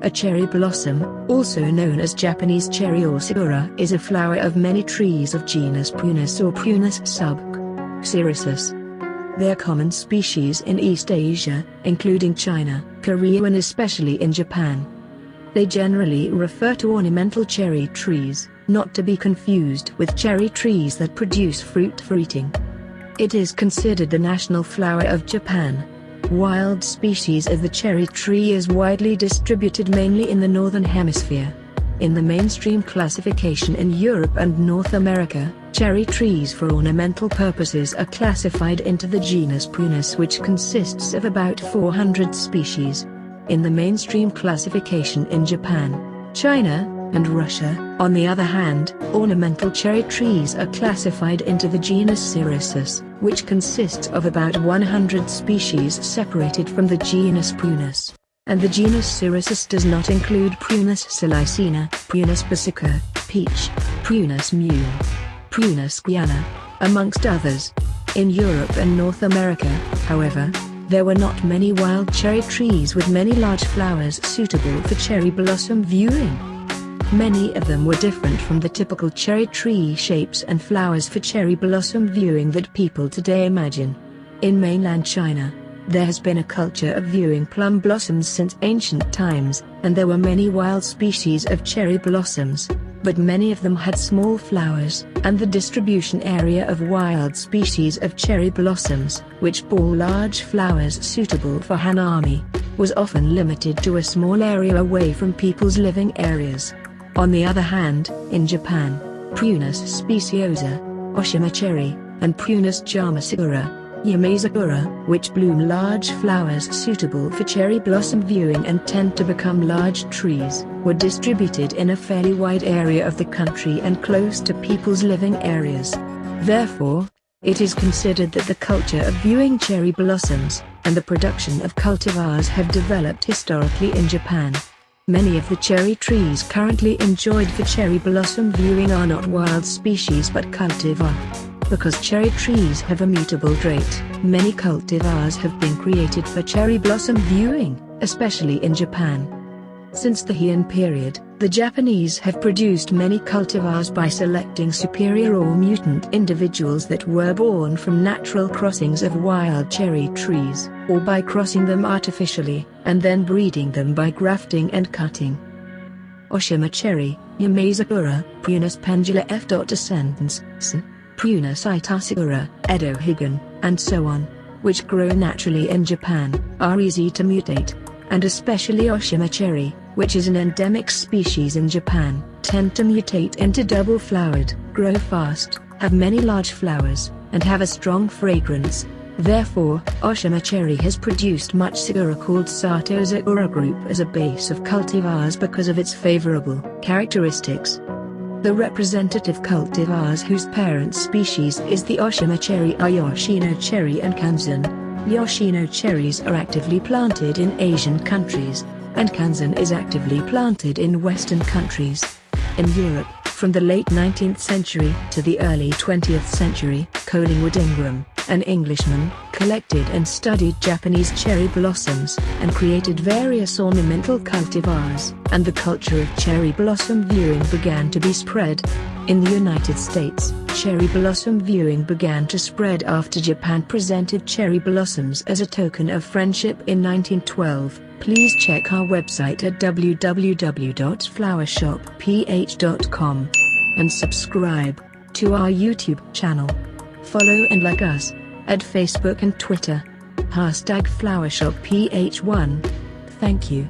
A cherry blossom, also known as Japanese cherry or Sakura, is a flower of many trees of genus Prunus or Prunus subg. Cerasus. They are common species in East Asia, including China, Korea and especially in Japan. They generally refer to ornamental cherry trees, not to be confused with cherry trees that produce fruit for eating. It is considered the national flower of Japan. Wild species of the cherry tree is widely distributed mainly in the northern hemisphere. In the mainstream classification in Europe and North America, cherry trees for ornamental purposes are classified into the genus Prunus, which consists of about 400 species. In the mainstream classification in Japan, China, and Russia, on the other hand, ornamental cherry trees are classified into the genus Cerasus, which consists of about 100 species separated from the genus Prunus. And the genus Cerasus does not include Prunus salicina, Prunus persica, peach, Prunus mule, Prunus guiana, amongst others. In Europe and North America, however, there were not many wild cherry trees with many large flowers suitable for cherry blossom viewing. Many of them were different from the typical cherry tree shapes and flowers for cherry blossom viewing that people today imagine. In mainland China, there has been a culture of viewing plum blossoms since ancient times, and there were many wild species of cherry blossoms, but many of them had small flowers, and the distribution area of wild species of cherry blossoms, which bore large flowers suitable for hanami, was often limited to a small area away from people's living areas. On the other hand, in Japan, Prunus speciosa, Oshima cherry, and Prunus Sakura, Sakura, which bloom large flowers suitable for cherry blossom viewing and tend to become large trees, were distributed in a fairly wide area of the country and close to people's living areas. Therefore, it is considered that the culture of viewing cherry blossoms, and the production of cultivars have developed historically in Japan. Many of the cherry trees currently enjoyed for cherry blossom viewing are not wild species but cultivar. Because cherry trees have a mutable trait, many cultivars have been created for cherry blossom viewing, especially in Japan. Since the Heian period, the Japanese have produced many cultivars by selecting superior or mutant individuals that were born from natural crossings of wild cherry trees, or by crossing them artificially, and then breeding them by grafting and cutting. Oshima cherry, Sakura, Prunus pendula F. Descendants, Prunus Sakura, Edo Higan, and so on, which grow naturally in Japan, are easy to mutate, and especially Oshima cherry, which is an endemic species in Japan, tend to mutate into double-flowered, grow fast, have many large flowers, and have a strong fragrance. Therefore, Oshima cherry has produced much Sakura called Sato Sakura group as a base of cultivars because of its favorable characteristics. The representative cultivars whose parent species is the Oshima cherry are Yoshino cherry and Kanzan. Yoshino cherries are actively planted in Asian countries, and Kanzan is actively planted in Western countries. In Europe, from the late 19th century to the early 20th century, Collingwood Ingram, an Englishman, collected and studied Japanese cherry blossoms, and created various ornamental cultivars, and the culture of cherry blossom viewing began to be spread. In the United States, cherry blossom viewing began to spread after Japan presented cherry blossoms as a token of friendship in 1912. Please check our website at www.flowershopph.com and subscribe to our YouTube channel. Follow and like us at Facebook and Twitter. #FlowerShopPH1. Thank you.